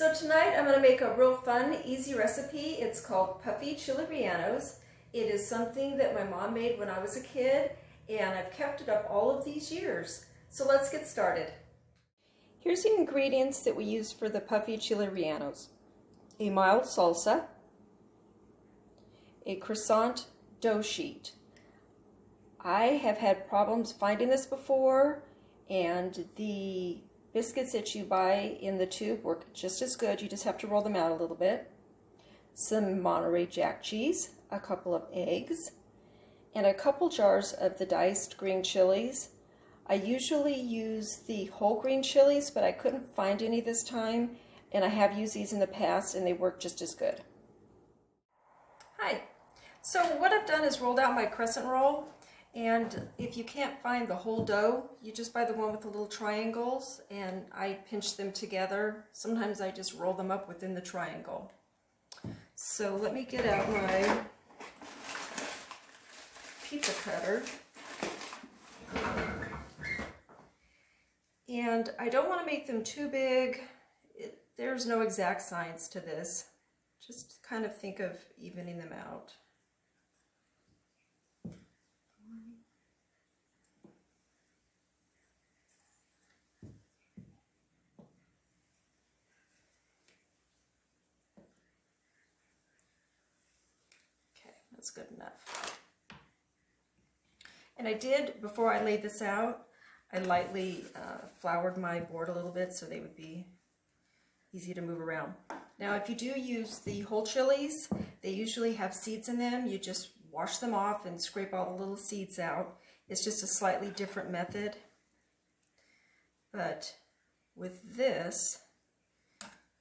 So tonight I'm going to make a real fun, easy recipe. It's called Puffy Chili Rellenos. It is something that my mom made when I was a kid, and I've kept it up all of these years. So let's get started. Here's the ingredients that we use for the Puffy Chili Rellenos. A mild salsa, a croissant dough sheet. I have had problems finding this before, and the biscuits that you buy in the tube work just as good. You just have to roll them out a little bit. Some Monterey Jack cheese, a couple of eggs, and a couple jars of the diced green chilies. I usually use the whole green chilies, but I couldn't find any this time, and I have used these in the past and they work just as good. Hi. So what I've done is rolled out my crescent roll. And if you can't find the whole dough, you just buy the one with the little triangles, and I pinch them together. Sometimes I just roll them up within the triangle. So let me get out my pizza cutter. And I don't want to make them too big. There's no exact science to this. Just kind of think of evening them out. That's good enough. And I did, before I laid this out, I lightly floured my board a little bit so they would be easy to move around. Now if you do use the whole chilies, they usually have seeds in them. You just wash them off and scrape all the little seeds out. It's just a slightly different method. But with this,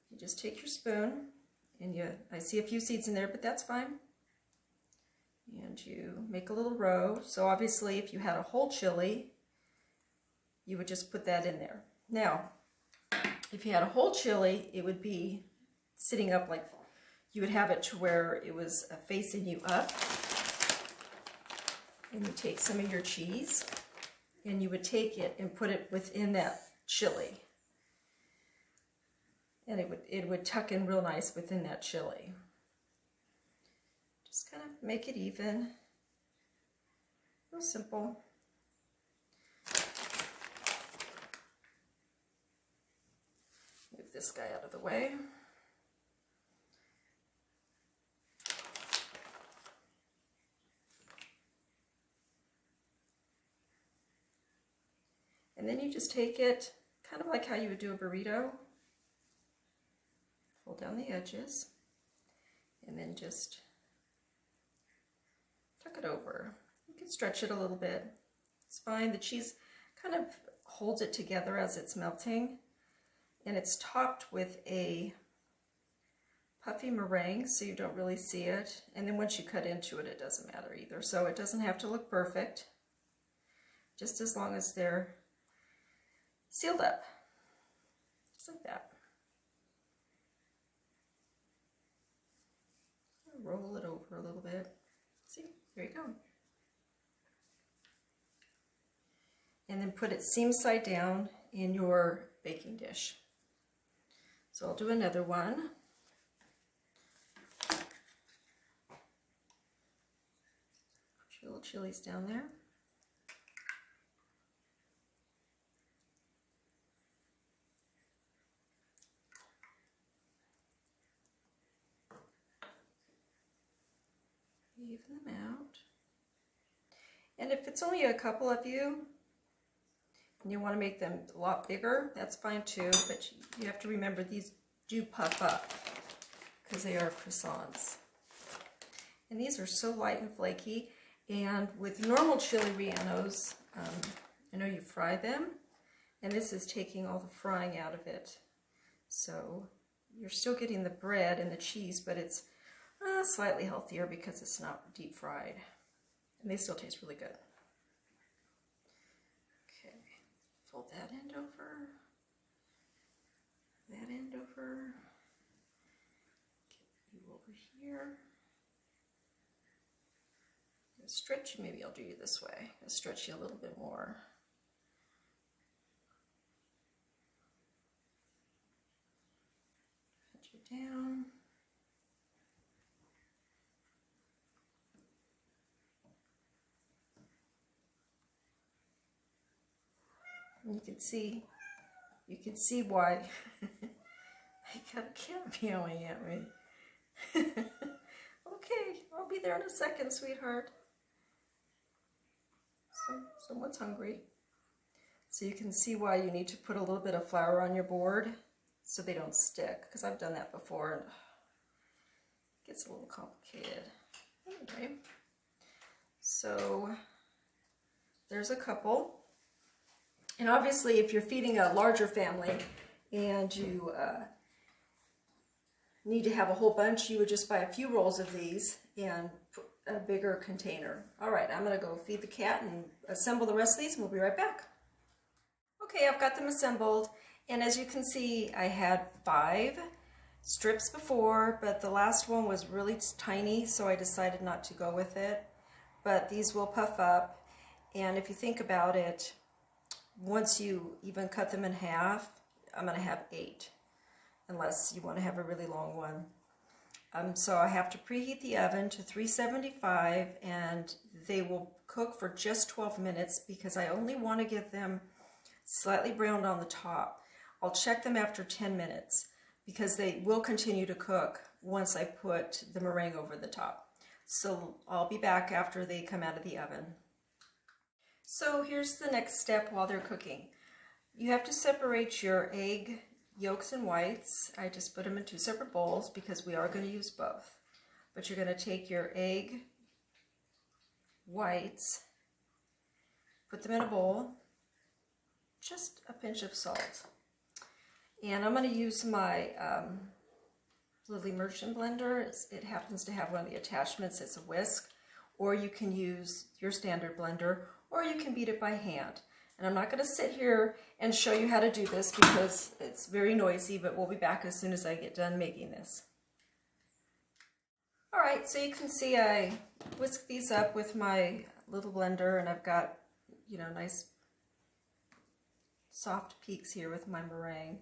you just take your spoon, and I see a few seeds in there, but that's fine. And you make a little row. So obviously if you had a whole chili, you would just put that in there. Now, if you had a whole chili, it would be sitting up like, you would have it to where it was facing you up. And you take some of your cheese, and you would take it and put it within that chili. And it would tuck in real nice within that chili. Just kind of make it even, real simple. Move this guy out of the way. And then you just take it, kind of like how you would do a burrito. Fold down the edges, and then just tuck it over. You can stretch it a little bit. It's fine. The cheese kind of holds it together as it's melting. And it's topped with a puffy meringue, so you don't really see it. And then once you cut into it, it doesn't matter either. So it doesn't have to look perfect, just as long as they're sealed up. Just like that. Roll it over a little bit. See, there you go. And then put it seam side down in your baking dish. So I'll do another one. Put your little chilies down there. Even them out. And if it's only a couple of you and you want to make them a lot bigger, that's fine too, but you have to remember these do puff up because they are croissants. And these are so light and flaky. And with normal chili rellenos, I know you fry them, and this is taking all the frying out of it. So you're still getting the bread and the cheese, but it's slightly healthier because it's not deep fried. And they still taste really good. Okay, fold that end over, that end over, get you over here. Stretch, maybe I'll do you this way. I'll stretch you a little bit more. down. And you can see why. I got a cat meowing at me. Okay, I'll be there in a second, sweetheart. Someone's hungry. So you can see why you need to put a little bit of flour on your board so they don't stick, because I've done that before and it gets a little complicated. Anyway, so there's a couple. And obviously if you're feeding a larger family and you need to have a whole bunch, you would just buy a few rolls of these and put a bigger container. All right, I'm gonna go feed the cat and assemble the rest of these and we'll be right back. Okay, I've got them assembled, and as you can see, I had 5 strips before, but the last one was really tiny, so I decided not to go with it. But these will puff up, and if you think about it, once you even cut them in half, I'm gonna have 8, unless you want to have a really long one. So I have to preheat the oven to 375, and they will cook for just 12 minutes because I only want to get them slightly browned on the top. I'll check them after 10 minutes because they will continue to cook once I put the meringue over the top. So I'll be back after they come out of the oven. So here's the next step while they're cooking. You have to separate your egg yolks and whites. I just put them in 2 separate bowls because we are going to use both. But you're going to take your egg whites, put them in a bowl, just a pinch of salt. And I'm going to use my little immersion blender. It happens to have one of the attachments. It's a whisk, or you can use your standard blender, or you can beat it by hand. And I'm not going to sit here and show you how to do this because it's very noisy, but we'll be back as soon as I get done making this. All right, so you can see I whisk these up with my little blender, and I've got, nice soft peaks here with my meringue.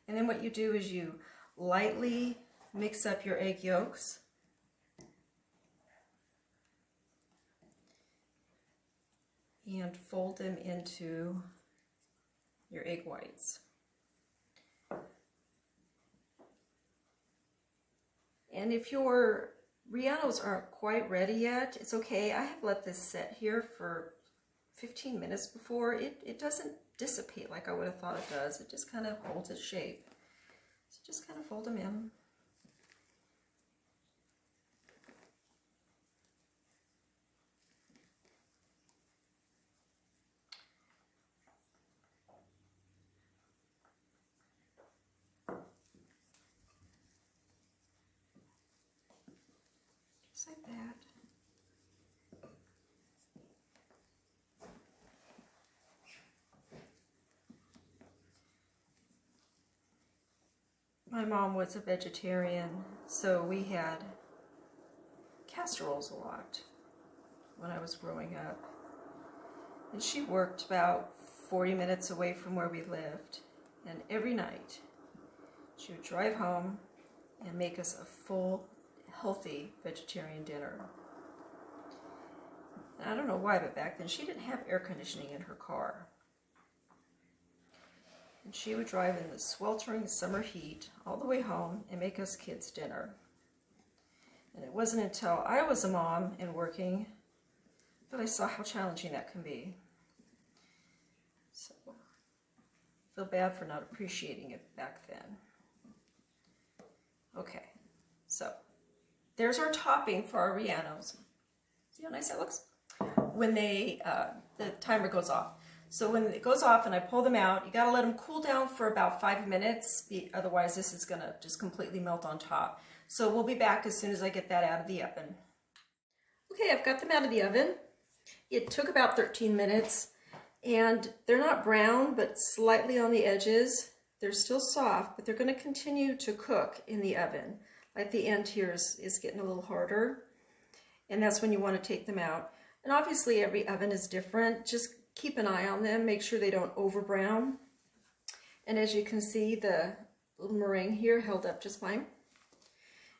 And then what you do is you lightly mix up your egg yolks. And fold them into your egg whites. And if your rellenos aren't quite ready yet, it's okay. I have let this set here for 15 minutes before. It doesn't dissipate like I would have thought it does. It just kind of holds its shape. So just kind of fold them in. Just like that. My mom was a vegetarian, so we had casseroles a lot when I was growing up. And she worked about 40 minutes away from where we lived. And every night she would drive home and make us a full, healthy vegetarian dinner. And I don't know why, but back then she didn't have air conditioning in her car. And she would drive in the sweltering summer heat all the way home and make us kids dinner. And it wasn't until I was a mom and working that I saw how challenging that can be. So I feel bad for not appreciating it back then. Okay, so there's our topping for our rellenos. See how nice that looks? When the timer goes off. So when it goes off and I pull them out, you gotta let them cool down for about 5 minutes, otherwise this is gonna just completely melt on top. So we'll be back as soon as I get that out of the oven. Okay, I've got them out of the oven. It took about 13 minutes, and they're not brown, but slightly on the edges. They're still soft, but they're gonna continue to cook in the oven. Like the end here is getting a little harder, and that's when you wanna take them out. And obviously every oven is different. Just keep an eye on them, make sure they don't over brown. And as you can see, the little meringue here held up just fine.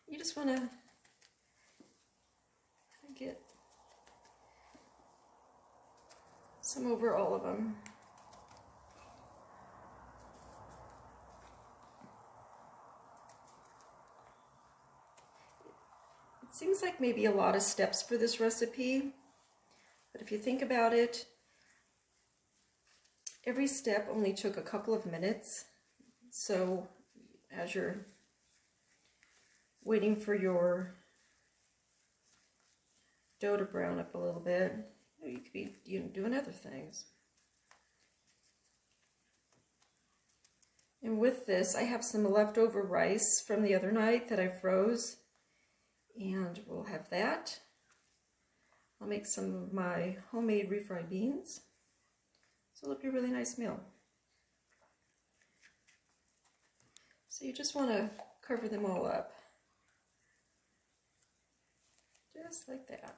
You just want to get some over all of them. It seems like maybe a lot of steps for this recipe, but if you think about it, every step only took a couple of minutes. So as you're waiting for your dough to brown up a little bit, you could be doing other things. And with this, I have some leftover rice from the other night that I froze, and we'll have that. I'll make some of my homemade refried beans, so it'll be a really nice meal. So you just want to cover them all up, just like that.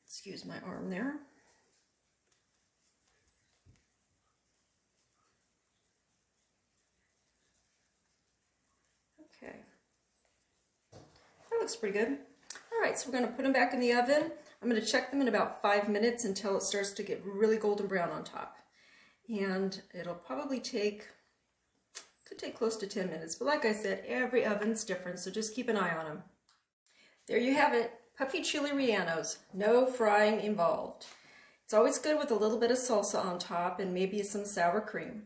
Excuse my arm there. Okay, that looks pretty good. All right, so we're going to put them back in the oven. I'm going to check them in about 5 minutes until it starts to get really golden brown on top. And it'll probably could take close to 10 minutes. But like I said, every oven's different, so just keep an eye on them. There you have it, puffy chili rellenos, no frying involved. It's always good with a little bit of salsa on top and maybe some sour cream.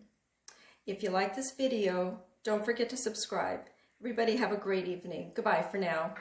If you like this video, don't forget to subscribe. Everybody have a great evening. Goodbye for now.